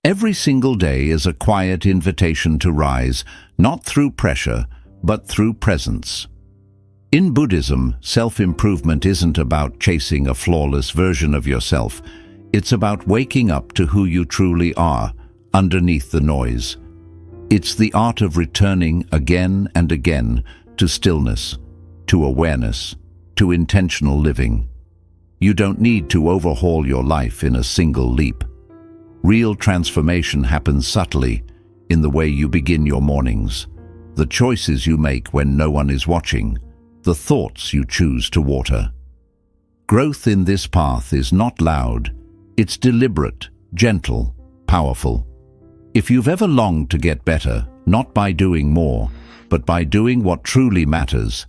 Every single day is a quiet invitation to rise, not through pressure, but through presence. In Buddhism, self-improvement isn't about chasing a flawless version of yourself. It's about waking up to who you truly are, underneath the noise. It's the art of returning again and again to stillness, to awareness, to intentional living. You don't need to overhaul your life in a single leap. Real transformation happens subtly, in the way you begin your mornings, the choices you make when no one is watching, the thoughts you choose to water. Growth in this path is not loud, it's deliberate, gentle, powerful. If you've ever longed to get better, not by doing more, but by doing what truly matters,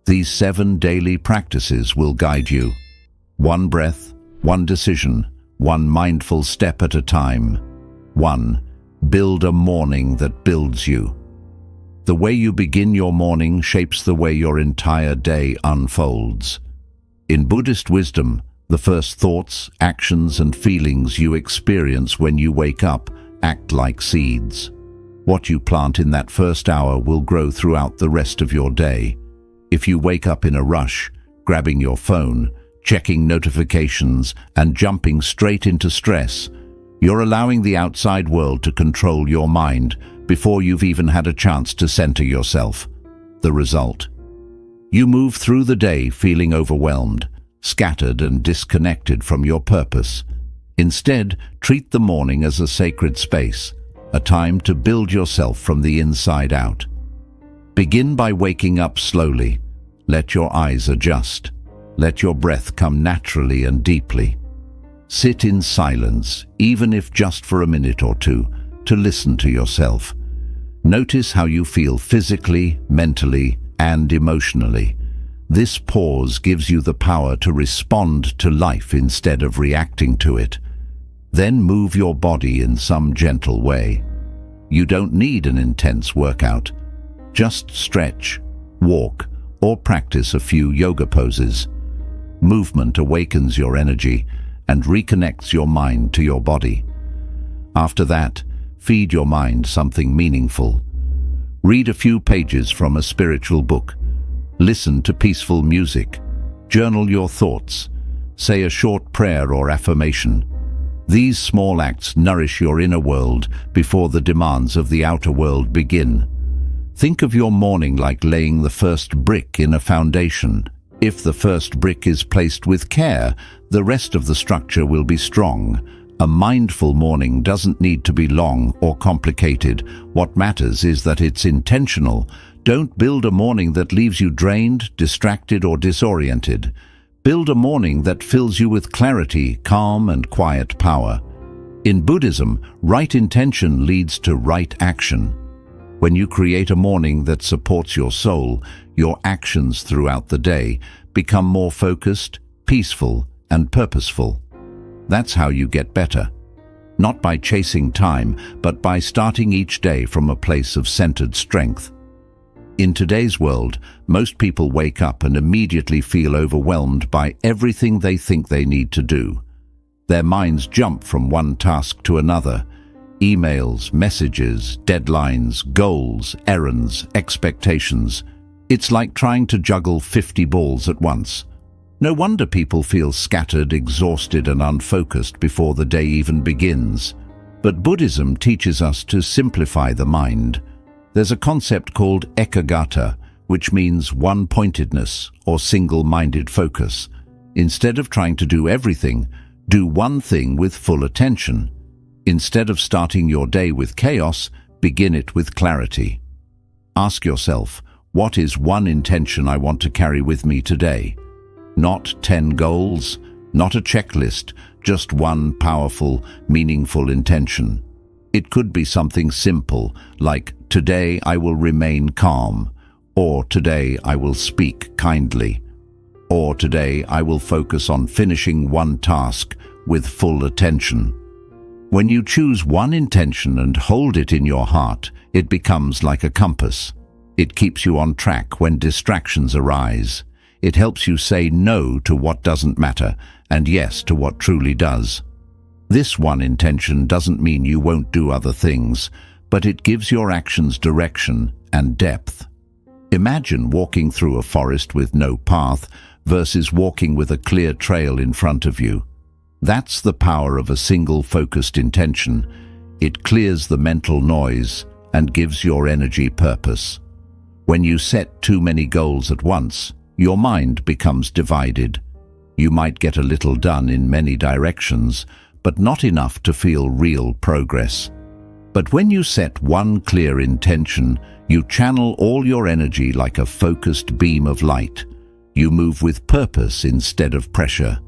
these 7 daily practices will guide you. One breath, one decision, one mindful step at a time. 1. Build a morning that builds you. The way you begin your morning shapes the way your entire day unfolds. In Buddhist wisdom, the first thoughts, actions, and feelings you experience when you wake up act like seeds. What you plant in that first hour will grow throughout the rest of your day. If you wake up in a rush, grabbing your phone, checking notifications, and jumping straight into stress, you're allowing the outside world to control your mind before you've even had a chance to center yourself. The result? You move through the day feeling overwhelmed, scattered and disconnected from your purpose. Instead, treat the morning as a sacred space, a time to build yourself from the inside out. Begin by waking up slowly. Let your eyes adjust. Let your breath come naturally and deeply. Sit in silence, even if just for a minute or two, to listen to yourself. Notice how you feel physically, mentally, and emotionally. This pause gives you the power to respond to life instead of reacting to it. Then move your body in some gentle way. You don't need an intense workout. Just stretch, walk, or practice a few yoga poses. Movement awakens your energy and reconnects your mind to your body. After that, feed your mind something meaningful. Read a few pages from a spiritual book. Listen to peaceful music. Journal your thoughts. Say a short prayer or affirmation. These small acts nourish your inner world before the demands of the outer world begin. Think of your morning like laying the first brick in a foundation. If the first brick is placed with care, the rest of the structure will be strong. A mindful morning doesn't need to be long or complicated. What matters is that it's intentional. Don't build a morning that leaves you drained, distracted, or disoriented. Build a morning that fills you with clarity, calm, and quiet power. In Buddhism, right intention leads to right action. When you create a morning that supports your soul, your actions throughout the day become more focused, peaceful, and purposeful. That's how you get better. Not by chasing time, but by starting each day from a place of centered strength. In today's world, most people wake up and immediately feel overwhelmed by everything they think they need to do. Their minds jump from one task to another. Emails, messages, deadlines, goals, errands, expectations. It's like trying to juggle 50 balls at once. No wonder people feel scattered, exhausted, and unfocused before the day even begins. But Buddhism teaches us to simplify the mind. There's a concept called ekaggata, which means one-pointedness or single-minded focus. Instead of trying to do everything, do one thing with full attention. Instead of starting your day with chaos, begin it with clarity. Ask yourself, what is one intention I want to carry with me today? Not 10 goals, not a checklist, just one powerful, meaningful intention. It could be something simple, like today I will remain calm, or today I will speak kindly, or today I will focus on finishing one task with full attention. When you choose one intention and hold it in your heart, it becomes like a compass. It keeps you on track when distractions arise. It helps you say no to what doesn't matter and yes to what truly does. This one intention doesn't mean you won't do other things, but it gives your actions direction and depth. Imagine walking through a forest with no path versus walking with a clear trail in front of you. That's the power of a single focused intention. It clears the mental noise and gives your energy purpose. When you set too many goals at once, your mind becomes divided. You might get a little done in many directions, but not enough to feel real progress. But when you set one clear intention, you channel all your energy like a focused beam of light. You move with purpose instead of pressure.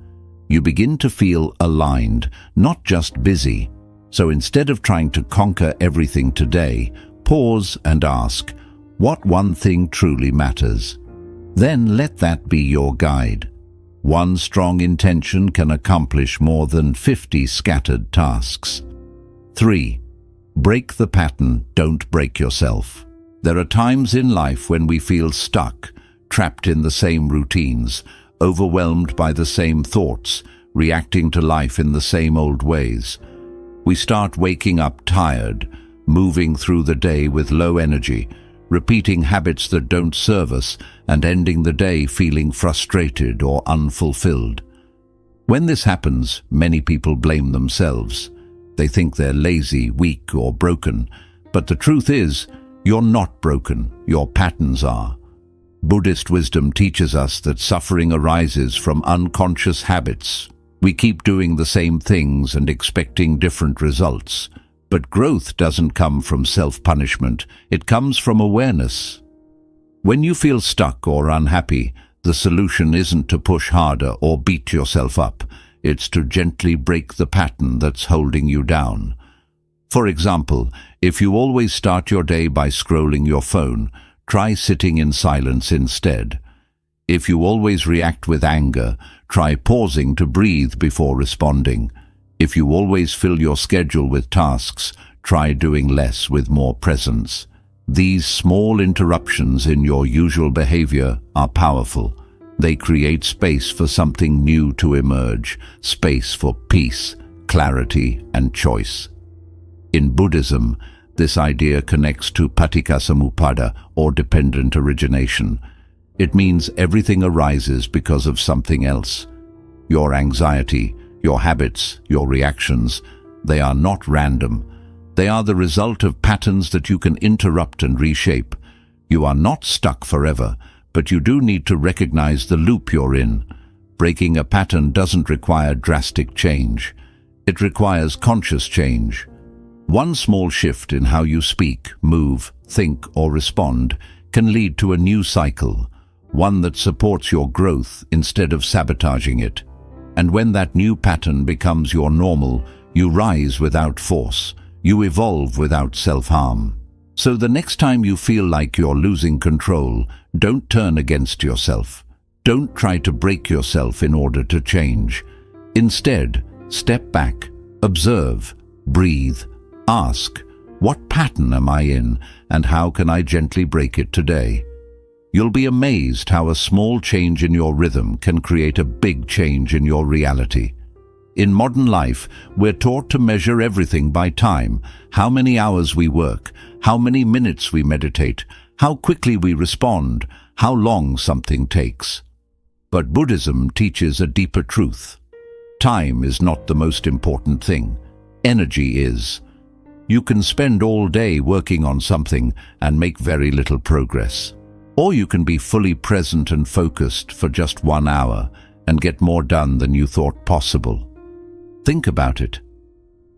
You begin to feel aligned, not just busy. So instead of trying to conquer everything today, pause and ask, what one thing truly matters? Then let that be your guide. One strong intention can accomplish more than 50 scattered tasks. 3. Break the pattern, don't break yourself. There are times in life when we feel stuck, trapped in the same routines, overwhelmed by the same thoughts, reacting to life in the same old ways. We start waking up tired, moving through the day with low energy, repeating habits that don't serve us, and ending the day feeling frustrated or unfulfilled. When this happens, many people blame themselves. They think they're lazy, weak, or broken. But the truth is, you're not broken, your patterns are. Buddhist wisdom teaches us that suffering arises from unconscious habits. We keep doing the same things and expecting different results. But growth doesn't come from self-punishment, it comes from awareness. When you feel stuck or unhappy, the solution isn't to push harder or beat yourself up. It's to gently break the pattern that's holding you down. For example, if you always start your day by scrolling your phone, try sitting in silence instead. If you always react with anger, try pausing to breathe before responding. If you always fill your schedule with tasks, try doing less with more presence. These small interruptions in your usual behavior are powerful. They create space for something new to emerge, space for peace, clarity, and choice. In Buddhism, this idea connects to paticcasamuppada, or dependent origination. It means everything arises because of something else. Your anxiety, your habits, your reactions, they are not random. They are the result of patterns that you can interrupt and reshape. You are not stuck forever, but you do need to recognize the loop you're in. Breaking a pattern doesn't require drastic change. It requires conscious change. One small shift in how you speak, move, think, or respond can lead to a new cycle, one that supports your growth instead of sabotaging it. And when that new pattern becomes your normal, you rise without force. You evolve without self-harm. So the next time you feel like you're losing control, don't turn against yourself. Don't try to break yourself in order to change. Instead, step back, observe, breathe, ask, what pattern am I in, and how can I gently break it today? You'll be amazed how a small change in your rhythm can create a big change in your reality. In modern life, we're taught to measure everything by time, how many hours we work, how many minutes we meditate, how quickly we respond, how long something takes. But Buddhism teaches a deeper truth. Time is not the most important thing. Energy is. You can spend all day working on something and make very little progress. Or you can be fully present and focused for just 1 hour and get more done than you thought possible. Think about it.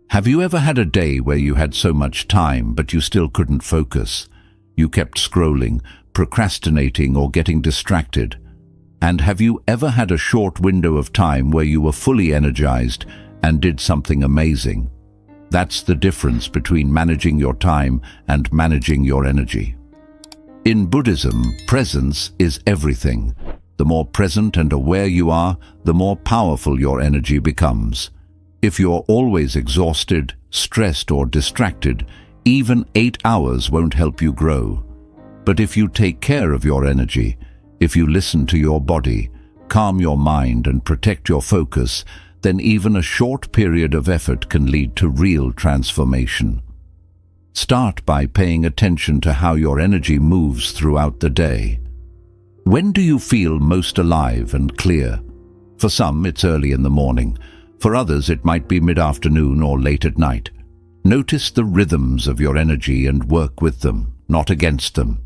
Have you ever had a day where you had so much time but you still couldn't focus? You kept scrolling, procrastinating, or getting distracted. And have you ever had a short window of time where you were fully energized and did something amazing? That's the difference between managing your time and managing your energy. In Buddhism, presence is everything. The more present and aware you are, the more powerful your energy becomes. If you're always exhausted, stressed, or distracted, even 8 hours won't help you grow. But if you take care of your energy, if you listen to your body, calm your mind, and protect your focus, then even a short period of effort can lead to real transformation. Start by paying attention to how your energy moves throughout the day. When do you feel most alive and clear? For some, it's early in the morning. For others, it might be mid-afternoon or late at night. Notice the rhythms of your energy and work with them, not against them.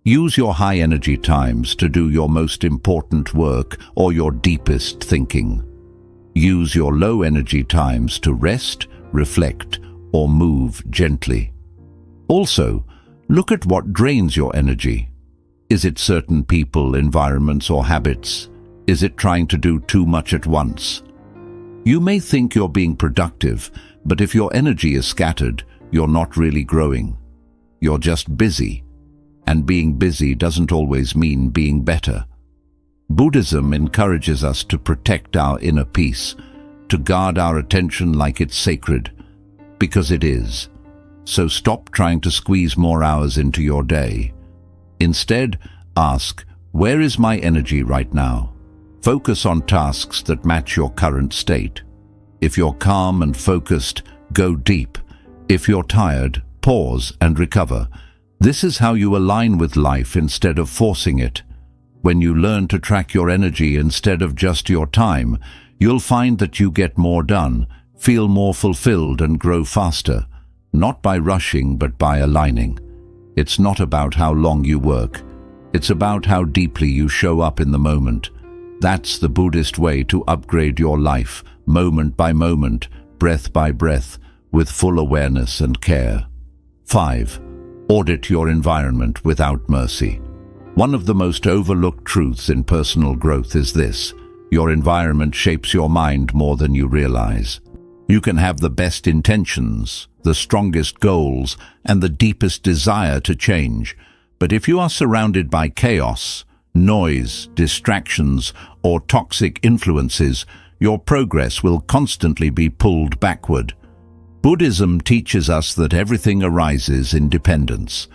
Use your high energy times to do your most important work or your deepest thinking. Use your low energy times to rest, reflect, or move gently. Also, look at what drains your energy. Is it certain people, environments, or habits? Is it trying to do too much at once? You may think you're being productive, but if your energy is scattered, you're not really growing. You're just busy. And being busy doesn't always mean being better. Buddhism encourages us to protect our inner peace, to guard our attention like it's sacred, because it is. So stop trying to squeeze more hours into your day. Instead, ask, where is my energy right now? Focus on tasks that match your current state. If you're calm and focused, go deep. If you're tired, pause and recover. This is how you align with life instead of forcing it. When you learn to track your energy instead of just your time, you'll find that you get more done, feel more fulfilled, and grow faster. Not by rushing, but by aligning. It's not about how long you work. It's about how deeply you show up in the moment. That's the Buddhist way to upgrade your life, moment by moment, breath by breath, with full awareness and care. 5. Audit your environment without mercy. One of the most overlooked truths in personal growth is this: your environment shapes your mind more than you realize. You can have the best intentions, the strongest goals, and the deepest desire to change, but if you are surrounded by chaos, noise, distractions, or toxic influences, your progress will constantly be pulled backward. Buddhism teaches us that everything arises in dependence.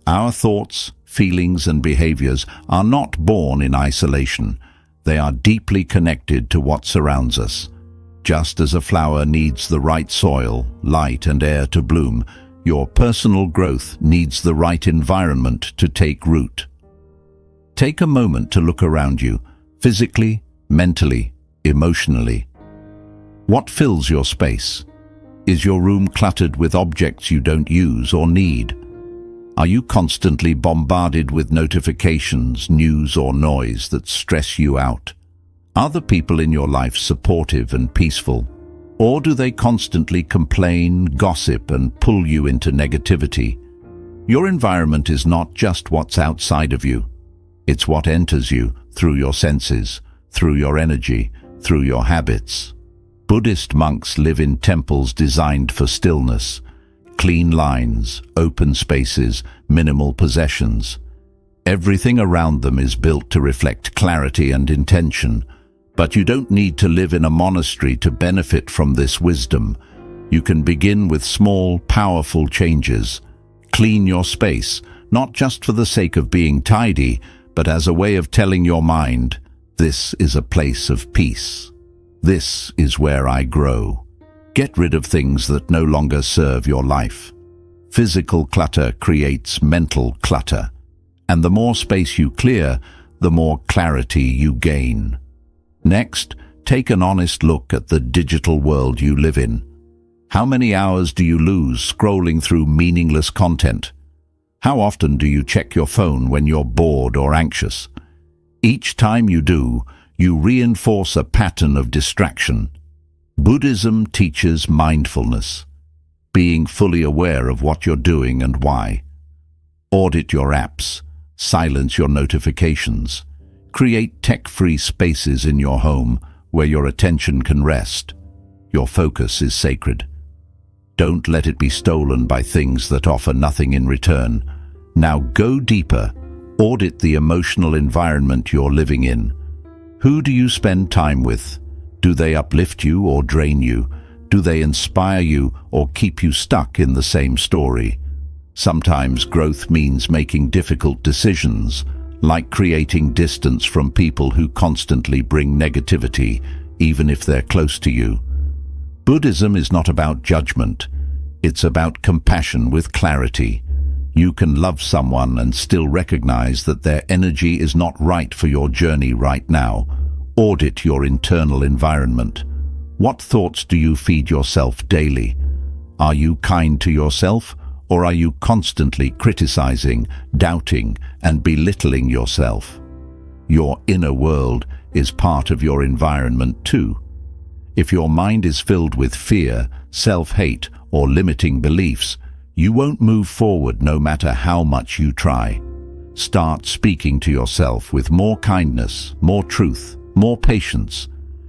Our thoughts, feelings, and behaviors are not born in isolation. They are deeply connected to what surrounds us. Just as a flower needs the right soil, light, and air to bloom, your personal growth needs the right environment to take root. Take a moment to look around you, physically, mentally, emotionally. What fills your space? Is your room cluttered with objects you don't use or need? Are you constantly bombarded with notifications, news, or noise that stress you out? Are the people in your life supportive and peaceful? Or do they constantly complain, gossip, and pull you into negativity? Your environment is not just what's outside of you. It's what enters you through your senses, through your energy, through your habits. Buddhist monks live in temples designed for stillness, clean lines, open spaces, minimal possessions. Everything around them is built to reflect clarity and intention. But you don't need to live in a monastery to benefit from this wisdom. You can begin with small, powerful changes. Clean your space, not just for the sake of being tidy, but as a way of telling your mind, this is a place of peace. This is where I grow. Get rid of things that no longer serve your life. Physical clutter creates mental clutter, and the more space you clear, the more clarity you gain. Next, take an honest look at the digital world you live in. How many hours do you lose scrolling through meaningless content? How often do you check your phone when you're bored or anxious? Each time you do, you reinforce a pattern of distraction. Buddhism teaches mindfulness, being fully aware of what you're doing and why. Audit your apps, silence your notifications. Create tech-free spaces in your home where your attention can rest. Your focus is sacred. Don't let it be stolen by things that offer nothing in return. Now go deeper. Audit the emotional environment you're living in. Who do you spend time with? Do they uplift you or drain you? Do they inspire you or keep you stuck in the same story? Sometimes growth means making difficult decisions, like creating distance from people who constantly bring negativity, even if they're close to you. Buddhism is not about judgment. It's about compassion with clarity. You can love someone and still recognize that their energy is not right for your journey right now. Audit your internal environment. What thoughts do you feed yourself daily? Are you kind to yourself, or are you constantly criticizing, doubting, and belittling yourself? Your inner world is part of your environment too. If your mind is filled with fear, self-hate, or limiting beliefs, you won't move forward no matter how much you try. Start speaking to yourself with more kindness, more truth, more patience.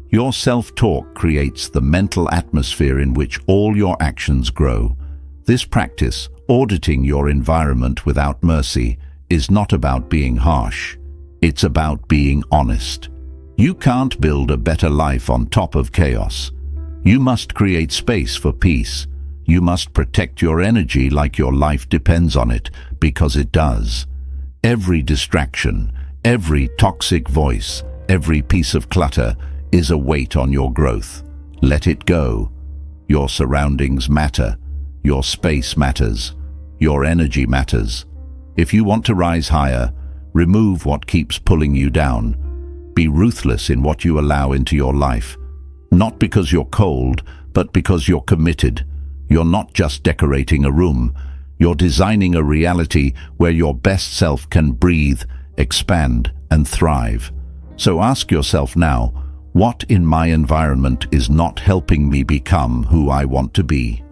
Your self-talk creates the mental atmosphere in which all your actions grow. This practice, auditing your environment without mercy, is not about being harsh. It's about being honest. You can't build a better life on top of chaos. You must create space for peace. You must protect your energy like your life depends on it, because it does. Every distraction, every toxic voice, every piece of clutter is a weight on your growth. Let it go. Your surroundings matter. Your space matters. Your energy matters. If you want to rise higher, remove what keeps pulling you down. Be ruthless in what you allow into your life. Not because you're cold, but because you're committed. You're not just decorating a room. You're designing a reality where your best self can breathe, expand, and thrive. So ask yourself now, what in my environment is not helping me become who I want to be?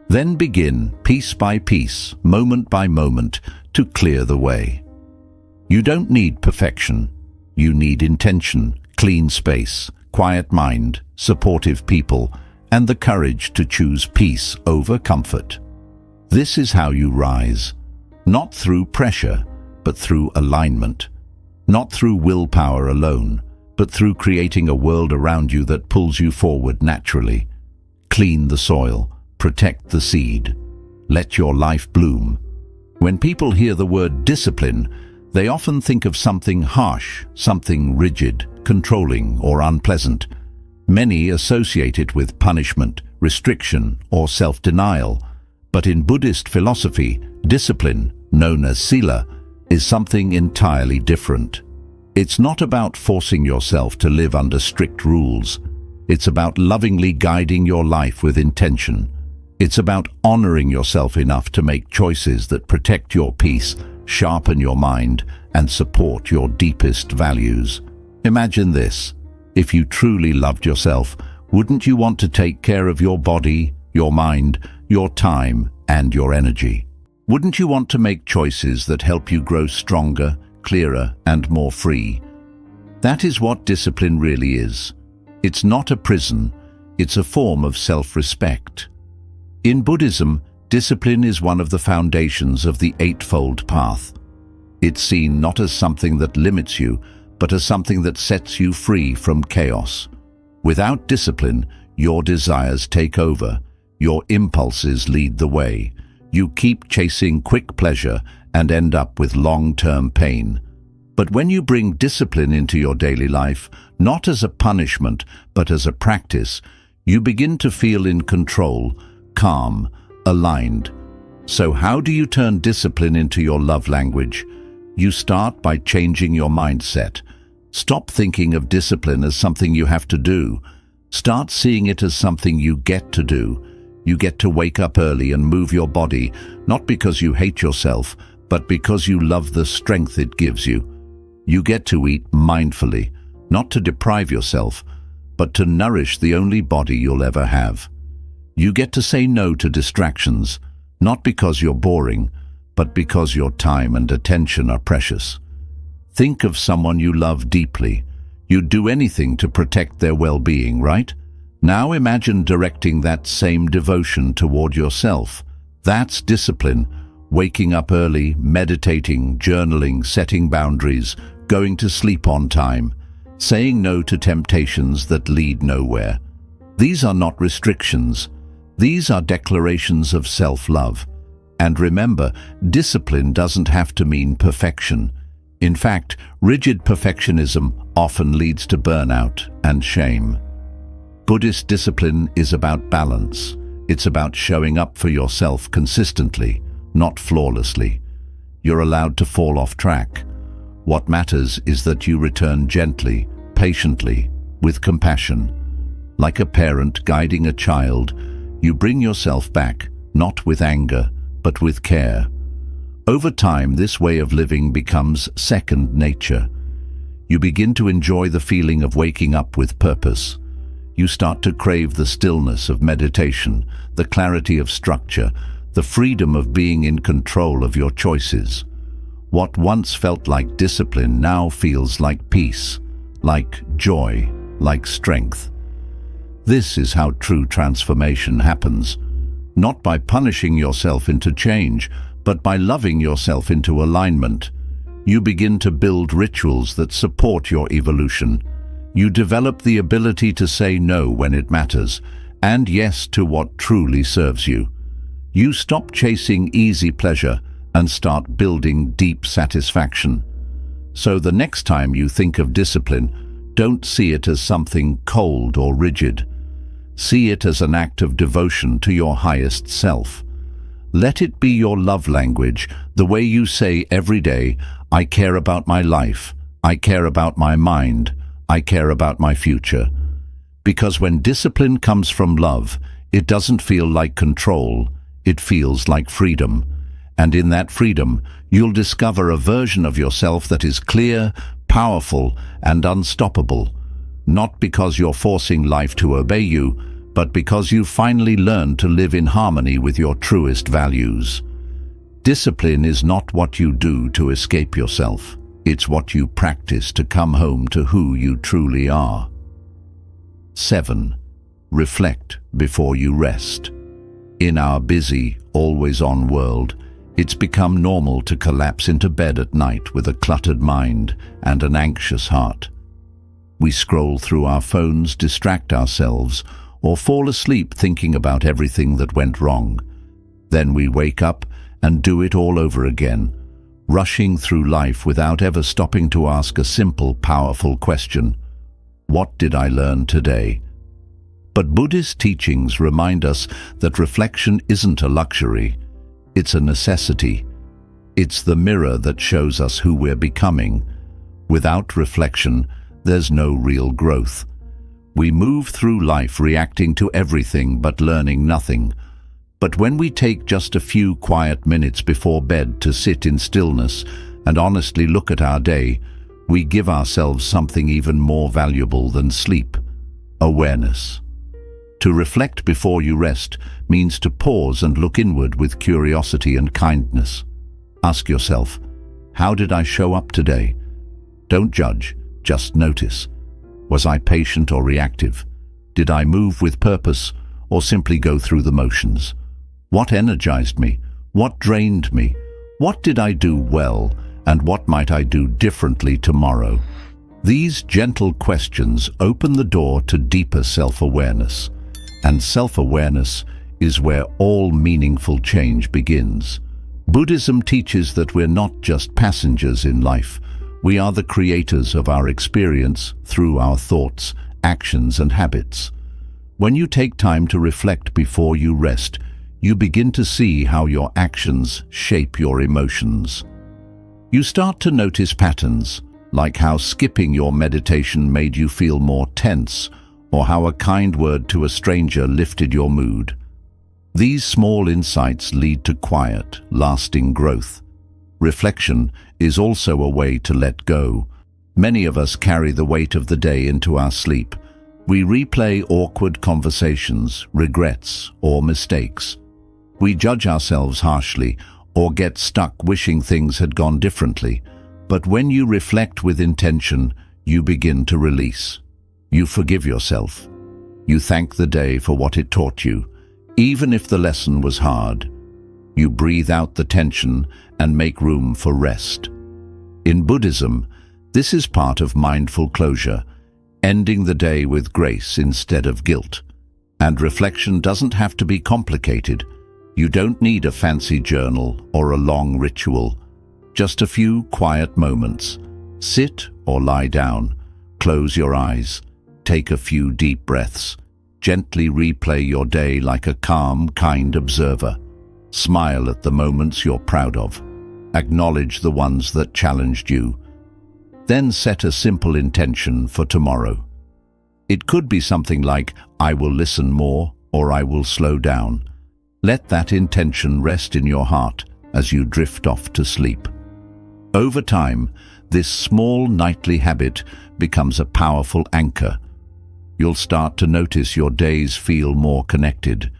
Then begin, piece by piece, moment by moment, to clear the way. You don't need perfection. You need intention, clean space, quiet mind, supportive people, and the courage to choose peace over comfort. This is how you rise, not through pressure, but through alignment. Not through willpower alone, but through creating a world around you that pulls you forward naturally. Clean the soil, protect the seed. Let your life bloom. When people hear the word discipline, they often think of something harsh, something rigid, controlling, or unpleasant. Many associate it with punishment, restriction, or self-denial. But in Buddhist philosophy, discipline, known as sila, is something entirely different. It's not about forcing yourself to live under strict rules. It's about lovingly guiding your life with intention. It's about honoring yourself enough to make choices that protect your peace, sharpen your mind, and support your deepest values. Imagine this. If you truly loved yourself, wouldn't you want to take care of your body, your mind, your time, and your energy? Wouldn't you want to make choices that help you grow stronger, clearer, and more free? That is what discipline really is. It's not a prison, it's a form of self-respect. In Buddhism, discipline is one of the foundations of the Eightfold Path. It's seen not as something that limits you, but as something that sets you free from chaos. Without discipline, your desires take over, your impulses lead the way. You keep chasing quick pleasure and end up with long-term pain. But when you bring discipline into your daily life, not as a punishment, but as a practice, you begin to feel in control, calm, aligned. So how do you turn discipline into your love language? You start by changing your mindset. Stop thinking of discipline as something you have to do. Start seeing it as something you get to do. You get to wake up early and move your body, not because you hate yourself, but because you love the strength it gives you. You get to eat mindfully, not to deprive yourself, but to nourish the only body you'll ever have. You get to say no to distractions, not because you're boring, but because your time and attention are precious. Think of someone you love deeply. You'd do anything to protect their well-being, right? Now imagine directing that same devotion toward yourself. That's discipline. Waking up early, meditating, journaling, setting boundaries, going to sleep on time, saying no to temptations that lead nowhere. These are not restrictions. These are declarations of self-love. And remember, discipline doesn't have to mean perfection. In fact, rigid perfectionism often leads to burnout and shame. Buddhist discipline is about balance. It's about showing up for yourself consistently, not flawlessly. You're allowed to fall off track. What matters is that you return gently, patiently, with compassion. Like a parent guiding a child, you bring yourself back, not with anger, but with care. Over time, this way of living becomes second nature. You begin to enjoy the feeling of waking up with purpose. You start to crave the stillness of meditation, the clarity of structure, the freedom of being in control of your choices. What once felt like discipline now feels like peace, like joy, like strength. This is how true transformation happens, not by punishing yourself into change, but by loving yourself into alignment. You begin to build rituals that support your evolution. You develop the ability to say no when it matters, and yes to what truly serves you. You stop chasing easy pleasure and start building deep satisfaction. So the next time you think of discipline, don't see it as something cold or rigid. See it as an act of devotion to your highest self. Let it be your love language, the way you say every day, I care about my life, I care about my mind, I care about my future. Because when discipline comes from love, it doesn't feel like control, it feels like freedom. And in that freedom, you'll discover a version of yourself that is clear, powerful, and unstoppable. Not because you're forcing life to obey you, but because you finally learned to live in harmony with your truest values. Discipline is not what you do to escape yourself. It's what you practice to come home to who you truly are. 7. Reflect before you rest. In our busy, always-on world, it's become normal to collapse into bed at night with a cluttered mind and an anxious heart. We scroll through our phones, distract ourselves, or fall asleep thinking about everything that went wrong. Then we wake up and do it all over again, rushing through life without ever stopping to ask a simple, powerful question. What did I learn today? But Buddhist teachings remind us that reflection isn't a luxury, it's a necessity. It's the mirror that shows us who we're becoming. Without reflection, there's no real growth. We move through life reacting to everything but learning nothing. But when we take just a few quiet minutes before bed to sit in stillness and honestly look at our day, we give ourselves something even more valuable than sleep: awareness. To reflect before you rest means to pause and look inward with curiosity and kindness. Ask yourself, how did I show up today? Don't judge, just notice. Was I patient or reactive? Did I move with purpose or simply go through the motions? What energized me? What drained me? What did I do well, and what might I do differently tomorrow? These gentle questions open the door to deeper self-awareness. And self-awareness is where all meaningful change begins. Buddhism teaches that we're not just passengers in life. We are the creators of our experience through our thoughts, actions, and habits. When you take time to reflect before you rest, you begin to see how your actions shape your emotions. You start to notice patterns, like how skipping your meditation made you feel more tense, or how a kind word to a stranger lifted your mood. These small insights lead to quiet, lasting growth. Reflection is also a way to let go. Many of us carry the weight of the day into our sleep. We replay awkward conversations, regrets, or mistakes. We judge ourselves harshly or get stuck wishing things had gone differently. But when you reflect with intention, you begin to release. You forgive yourself. You thank the day for what it taught you, even if the lesson was hard. You breathe out the tension and make room for rest. In Buddhism, this is part of mindful closure, ending the day with grace instead of guilt. And reflection doesn't have to be complicated. You don't need a fancy journal or a long ritual. Just a few quiet moments. Sit or lie down. Close your eyes. Take a few deep breaths. Gently replay your day like a calm, kind observer. Smile at the moments you're proud of. Acknowledge the ones that challenged you. Then set a simple intention for tomorrow. It could be something like, I will listen more, or I will slow down. Let that intention rest in your heart as you drift off to sleep. Over time, this small nightly habit becomes a powerful anchor. You'll start to notice your days feel more connected.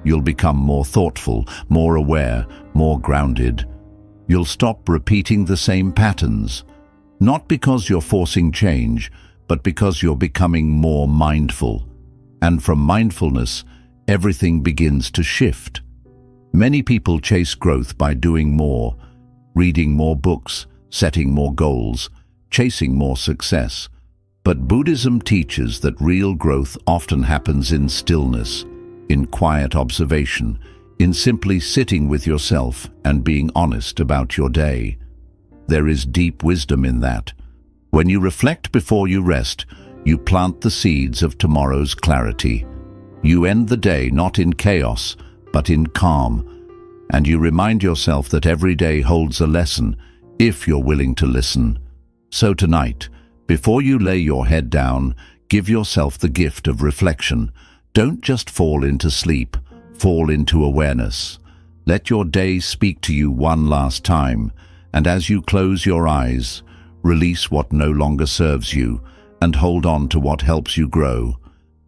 You'll become more thoughtful, more aware, more grounded. You'll stop repeating the same patterns, not because you're forcing change, but because you're becoming more mindful. And from mindfulness, everything begins to shift. Many people chase growth by doing more, reading more books, setting more goals, chasing more success. But Buddhism teaches that real growth often happens in stillness, in quiet observation, in simply sitting with yourself and being honest about your day. There is deep wisdom in that. When you reflect before you rest, you plant the seeds of tomorrow's clarity. You end the day not in chaos, but in calm, and you remind yourself that every day holds a lesson if you're willing to listen. So tonight, before you lay your head down, give yourself the gift of reflection. Don't just fall into sleep, fall into awareness. Let your day speak to you one last time, and as you close your eyes, release what no longer serves you and hold on to what helps you grow.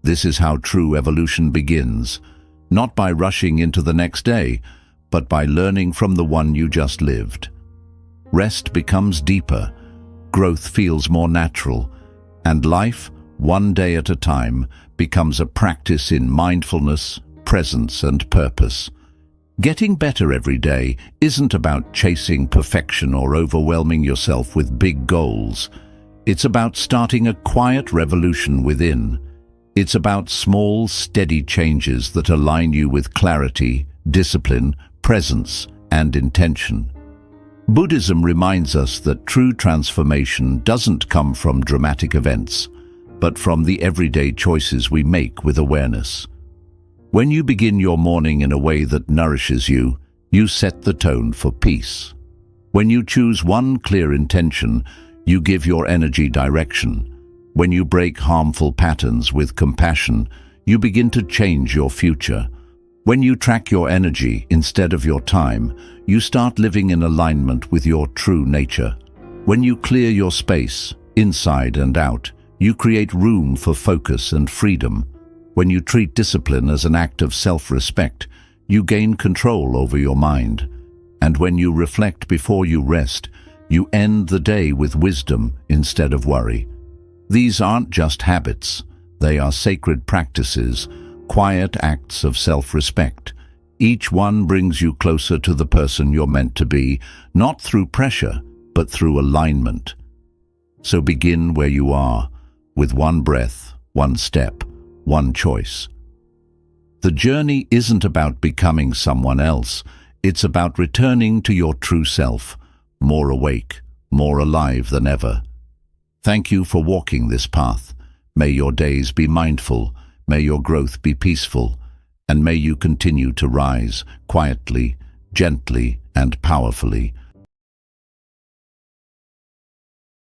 This is how true evolution begins, not by rushing into the next day, but by learning from the one you just lived. Rest becomes deeper, growth feels more natural, and life, one day at a time, becomes a practice in mindfulness, presence, and purpose. Getting better every day isn't about chasing perfection or overwhelming yourself with big goals. It's about starting a quiet revolution within. It's about small, steady changes that align you with clarity, discipline, presence, and intention. Buddhism reminds us that true transformation doesn't come from dramatic events, but from the everyday choices we make with awareness. When you begin your morning in a way that nourishes you, you set the tone for peace. When you choose one clear intention, you give your energy direction. When you break harmful patterns with compassion, you begin to change your future. When you track your energy instead of your time, you start living in alignment with your true nature. When you clear your space, inside and out, you create room for focus and freedom. When you treat discipline as an act of self-respect, you gain control over your mind. And when you reflect before you rest, you end the day with wisdom instead of worry. These aren't just habits, they are sacred practices, quiet acts of self-respect. Each one brings you closer to the person you're meant to be, not through pressure, but through alignment. So begin where you are, with one breath, one step, one choice. The journey isn't about becoming someone else, it's about returning to your true self, more awake, more alive than ever. Thank you for walking this path. May your days be mindful, may your growth be peaceful, and may you continue to rise quietly, gently, and powerfully